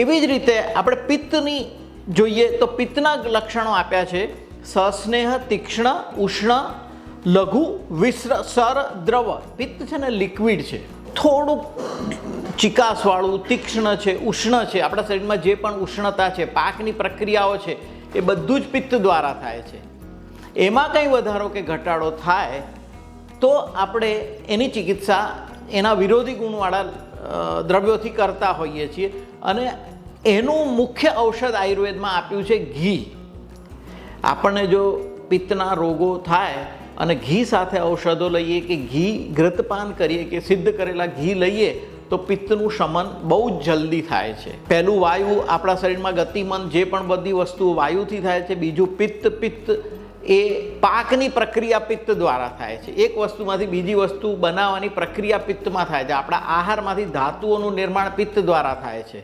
એવી જ રીતે આપણે પિત્તની જોઈએ તો પિત્તના લક્ષણો આપ્યા છે: સસ્નેહ, તીક્ષ્ણ, ઉષ્ણ, લઘુ, વિસ્ર, સર, દ્રવ. પિત્ત છે ને લિક્વિડ છે, થોડુંક ચિકાસવાળું, તીક્ષ્ણ છે, ઉષ્ણ છે. આપણા શરીરમાં જે પણ ઉષ્ણતા છે, પાકની પ્રક્રિયાઓ છે, એ બધું જ પિત્ત દ્વારા થાય છે. એમાં કંઈ વધારો કે ઘટાડો થાય તો આપણે એની ચિકિત્સા એના વિરોધી ગુણવાળા દ્રવ્યોથી કરતા હોઈએ છીએ. અને એનું મુખ્ય ઔષધ આયુર્વેદમાં આપ્યું છે ઘી. આપણને જો પિત્તના રોગો થાય અને ઘી સાથે ઔષધો લઈએ, કે ઘી ઘૃતપાન કરીએ, કે સિદ્ધ કરેલા ઘી લઈએ, તો પિત્તનું શમન બહુ જ જલ્દી થાય છે. પહેલું વાયુ, આપણા શરીરમાં ગતિમન જે પણ બધી વસ્તુઓ વાયુથી થાય છે. બીજું પિત્ત. પિત્ત એ પાકની પ્રક્રિયા પિત્ત દ્વારા થાય છે. એક વસ્તુમાંથી બીજી વસ્તુ બનાવવાની પ્રક્રિયા પિત્તમાં થાય છે. આપણા આહારમાંથી ધાતુઓનું નિર્માણ પિત્ત દ્વારા થાય છે.